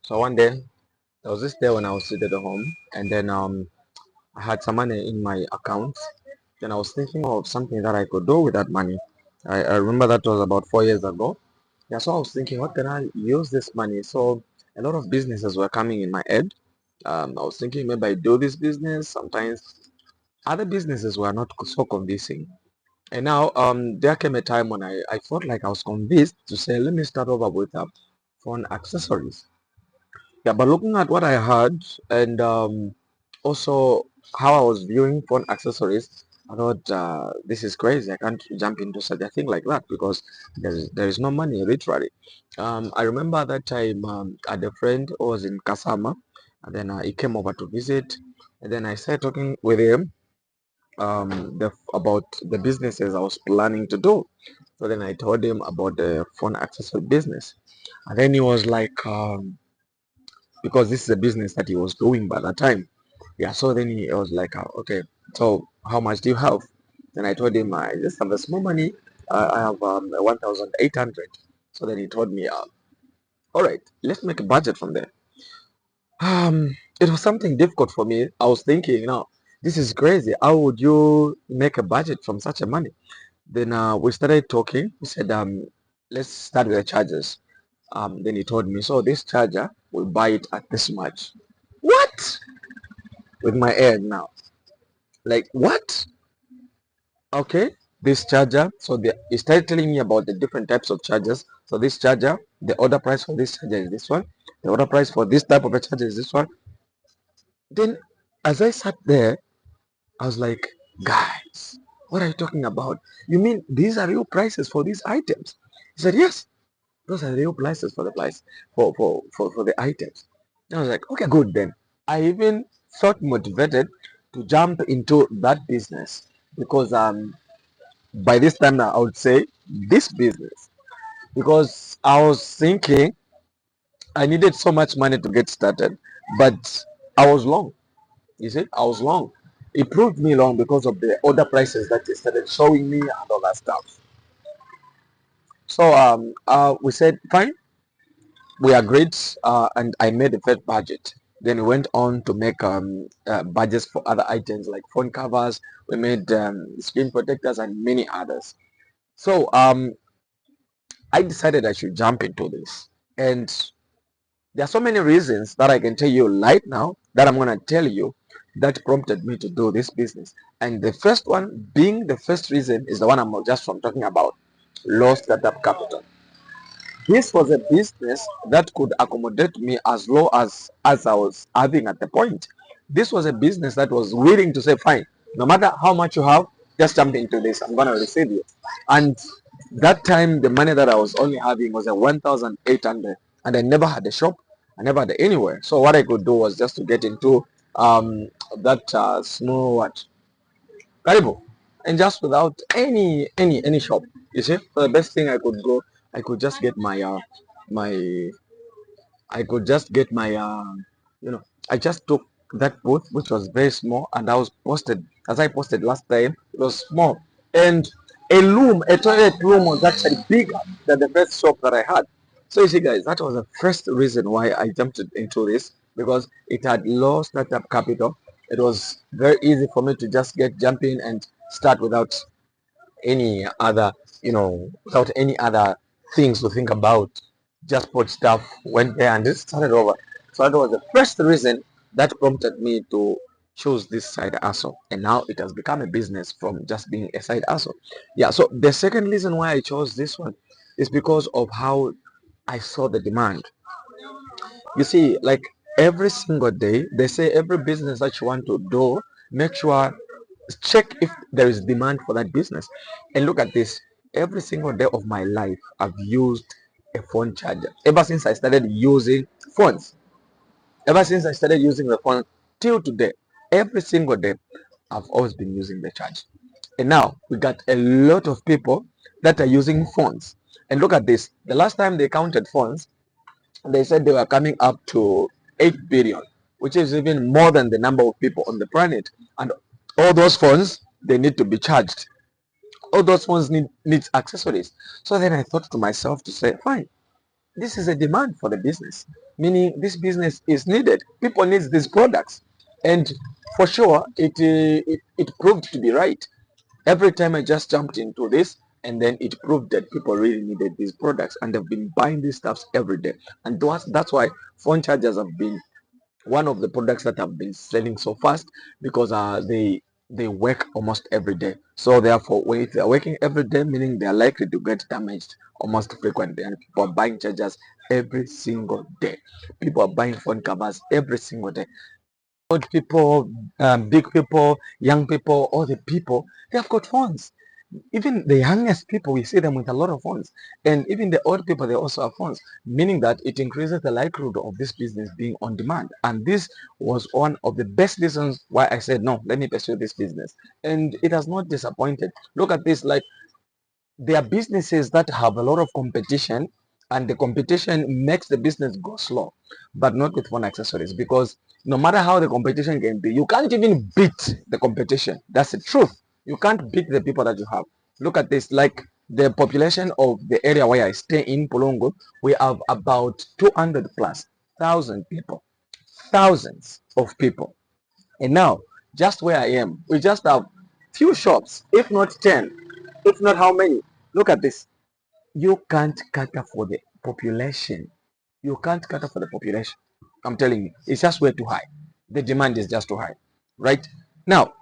So one day, there was this day when I was sitting at home, and then I had some money in my account. Then I was thinking of something that I could do with that money. I remember that was about 4 years ago. Yeah, so I was thinking, what can I use this money? So a lot of businesses were coming in my head. I was thinking maybe I do this business. Sometimes other businesses were not so convincing. And now there came a time when I felt like I was convinced to say, let me start over with phone accessories. Yeah, but looking at what I had and also how I was viewing phone accessories, I thought this is crazy. I can't jump into such a thing like that because there is no money literally. I remember that time I had a friend who was in Kasama, and then he came over to visit, and then I started talking with him about the businesses I was planning to do. So then I told him about the phone accessory business, and then he was like. Because this is a business that he was doing by that time. Yeah, so then he was like, okay, so how much do you have? Then I told him, I just have a small money. I have 1,800. So then he told me, all right, let's make a budget from there. It was something difficult for me. I was thinking, this is crazy. How would you make a budget from such a money? Then we started talking. He said, let's start with the charges. Then he told me, so this charger, we'll buy it at this much. What? With my head now. Like, what? Okay, this charger. So he started telling me about the different types of chargers. So this charger, the order price for this charger is this one. The order price for this type of a charger is this one. Then, as I sat there, I was like, guys, what are you talking about? You mean these are real prices for these items? He said, yes, those are real prices for the price for the items. And I was like, okay, good then. I even felt motivated to jump into that business because by this time now I would say this business because I was thinking I needed so much money to get started, but I was long. You see, I was long. It proved me long because of the other prices that they started showing me and all that stuff. So we said fine. We agreed, and I made a first budget. Then we went on to make budgets for other items like phone covers. We made screen protectors and many others. So I decided I should jump into this. And there are so many reasons that I can tell you right now that I'm going to tell you that prompted me to do this business. And the first one being the first reason is the one I'm just from talking about, low startup capital. This was a business that could accommodate me as low as I was having at the point. This was a business that was willing to say, fine, no matter how much you have, just jump into this. I'm gonna receive you. And that time, the money that I was only having was a 1,800, and I never had a shop. I never had anywhere. So what I could do was just to get into that small what Karibu, and just without any shop. You see, so the best thing I could go, I could just get my I could just get my I just took that booth which was very small, and I was posted as I posted last time. It was small, and a toilet room was actually bigger than the first shop that I had. So you see, guys, that was the first reason why I jumped into this because it had low startup capital. It was very easy for me to just get jump in and start without any other, without any other things to think about. Just put stuff, went there, and just started over. So that was the first reason that prompted me to choose this side hustle, and now it has become a business from just being a side hustle. Yeah. So the second reason why I chose this one is because of how I saw the demand. You see, like every single day, they say every business that you want to do, make sure check if there is demand for that business. And look at this. Every single day of my life, I've used a phone charger. Ever since I started using phones, ever since I started using the phone till today, every single day, I've always been using the charge. And now we got a lot of people that are using phones. And look at this. The last time they counted phones, they said they were coming up to 8 billion, which is even more than the number of people on the planet. And all those phones, they need to be charged. All those phones needs accessories. So then I thought to myself to say, fine, this is a demand for the business, meaning this business is needed. People need these products, and for sure, it proved to be right. Every time I just jumped into this, and then it proved that people really needed these products, and they've been buying these stuffs every day. And that's why phone chargers have been one of the products that have been selling so fast, because they work almost every day. So therefore, when if they're working every day, meaning they're likely to get damaged almost frequently, and people are buying chargers every single day. People are buying phone covers every single day. Old people, big people, young people, all the people, they have got phones. Even the youngest people, we see them with a lot of phones, and even the old people, they also have phones, meaning that it increases the likelihood of this business being on demand. And this was one of the best reasons why I said, no, let me pursue this business, and it has not disappointed. Look at this, like, there are businesses that have a lot of competition, and the competition makes the business go slow, but not with phone accessories, because no matter how the competition can be, you can't even beat the competition. That's the truth. You can't beat the people that you have. Look at this, like the population of the area where I stay in Polongo, we have about 200 plus thousand people, thousands of people. And now, just where I am, we just have few shops, if not 10, if not how many. Look at this. You can't cater for the population. You can't cater for the population. I'm telling you, it's just way too high. The demand is just too high, right? Now,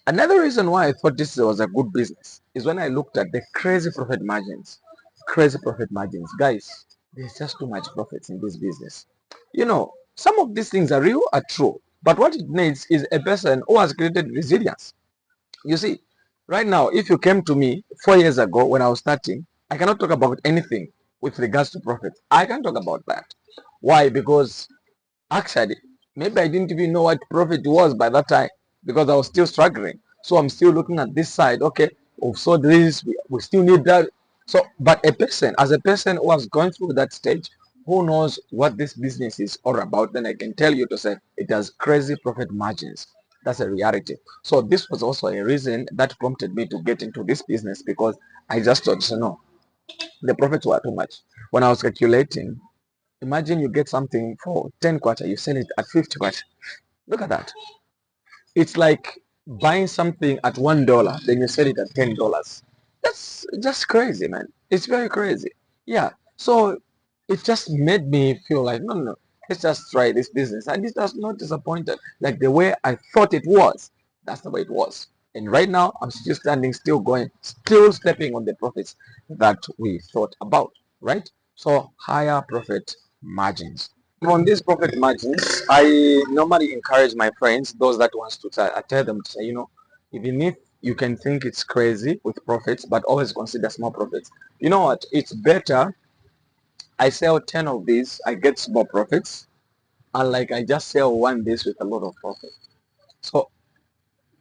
another reason why I thought this was a good business is when I looked at the crazy profit margins. Crazy profit margins. Guys, there's just too much profits in this business. You know, some of these things are real, are true. But what it needs is a person who has created resilience. You see, right now, if you came to me 4 years ago when I was starting, I cannot talk about anything with regards to profit. I can talk about that. Why? Because actually, maybe I didn't even know what profit was by that time, because I was still struggling. So I'm still looking at this side. Okay, we've sold this, we still need that. So, but a person, as a person who has gone through that stage, who knows what this business is all about, then I can tell you to say it has crazy profit margins. That's a reality. So this was also a reason that prompted me to get into this business, because I just thought, no, the profits were too much. When I was calculating, imagine you get something for 10 quarter, you sell it at 50 quarter. Look at that. It's like buying something at $1, then you sell it at $10. That's just crazy, man. It's very crazy. Yeah. So it just made me feel like, no, no, no, let's just try this business. And it was not disappointed. Like the way I thought it was, that's the way it was. And right now, I'm still standing, still going, still stepping on the profits that we thought about, right? So higher profit margins. On these profit margins, I normally encourage my friends, those that wants to try, I tell them to say, even if you can think it's crazy with profits, but always consider small profits. You know what? It's better I sell 10 of these, I get small profits, and like I just sell one this with a lot of profit. So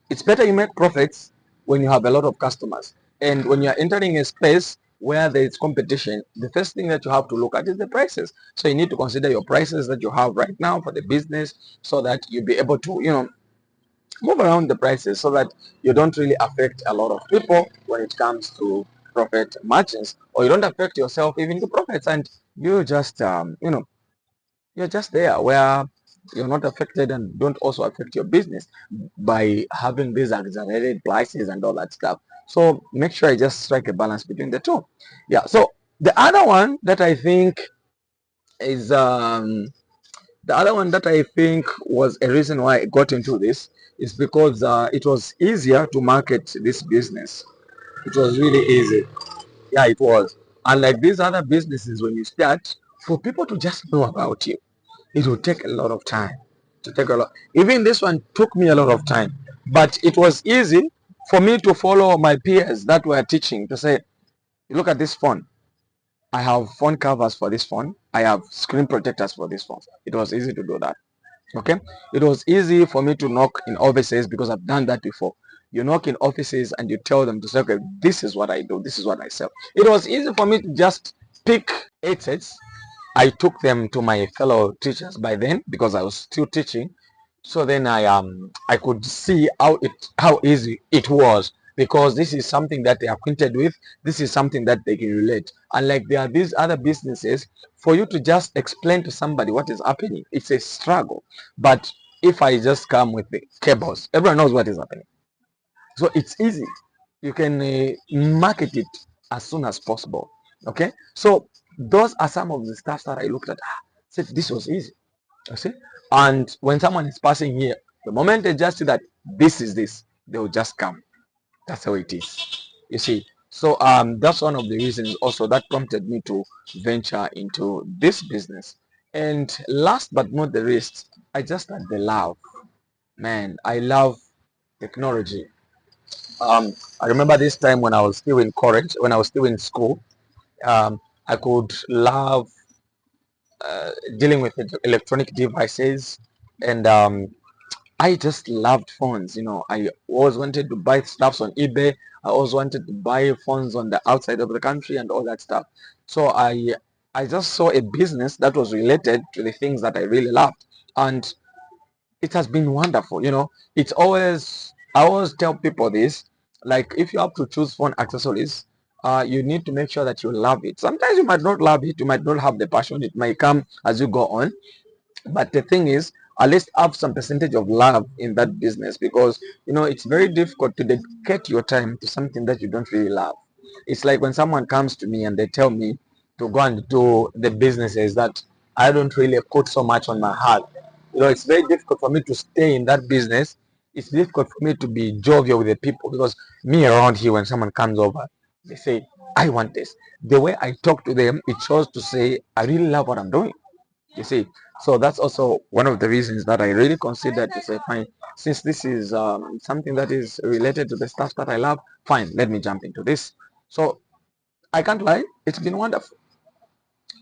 it's better you make profits when you have a lot of customers. And when you're entering a space where there is competition, the first thing that you have to look at is the prices. So you need to consider your prices that you have right now for the business, so that you'll be able to, move around the prices, so that you don't really affect a lot of people when it comes to profit margins, or you don't affect yourself even the profits, and you just, you're just there where you're not affected and don't also affect your business by having these exaggerated prices and all that stuff. So make sure I just strike a balance between the two. Yeah. So the other one that I think is the other one that I think was a reason why I got into this is because it was easier to market this business. It was really easy. Yeah, it was. Unlike these other businesses, when you start, for people to just know about you, it will take a lot of time to take a lot. Even this one took me a lot of time, but it was easy for me to follow my peers that were teaching, to say, look at this phone, I have phone covers for this phone, I have screen protectors for this phone. It was easy to do that. Okay, it was easy for me to knock in offices, because I've done that before. You knock in offices and you tell them to say, okay, this is what I do, this is what I sell. It was easy for me to just pick 8 sets. I took them to my fellow teachers by then, because I was still teaching. So then I could see how easy it was. because this is something that they are acquainted with. This is something that they can relate. And like there are these other businesses, for you to just explain to somebody what is happening, it's a struggle. But if I just come with the cables, everyone knows what is happening. So it's easy. You can market it as soon as possible. Okay, so those are some of the stuff that I looked at. Said this was easy. You see, and when someone is passing here, the moment they just see that this is this, they will just come. That's how it is. You see, so that's one of the reasons also that prompted me to venture into this business. And last but not the least, I just had the love. Man, I love technology. I remember this time when I was still in college, when I was still in school, I could love dealing with electronic devices, and I just loved phones. I always wanted to buy stuffs on eBay. I always wanted to buy phones on the outside of the country and all that stuff. So I just saw a business that was related to the things that I really loved, and it has been wonderful. It's always, I always tell people this, like if you have to choose phone accessories, you need to make sure that you love it. Sometimes you might not love it, you might not have the passion, it might come as you go on, but the thing is, at least have some percentage of love in that business, because it's very difficult to dedicate your time to something that you don't really love. It's like when someone comes to me and they tell me to go and do the businesses that I don't really put so much on my heart. It's very difficult for me to stay in that business. It's difficult for me to be jovial with the people, because me around here, when someone comes over, they say, I want this. The way I talk to them, it shows to say I really love what I'm doing. You see, so that's also one of the reasons that I really considered to say, fine, since this is something that is related to the stuff that I love, fine, let me jump into this. So I can't lie, it's been wonderful.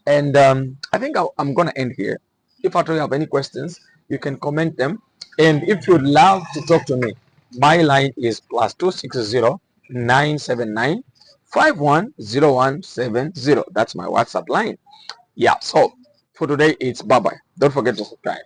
And I think I'm going to end here. If at all you have any questions, you can comment them. And if you'd love to talk to me, my line is +260 979 510170. That's my WhatsApp line. Yeah, so for today, it's bye bye. Don't forget to subscribe.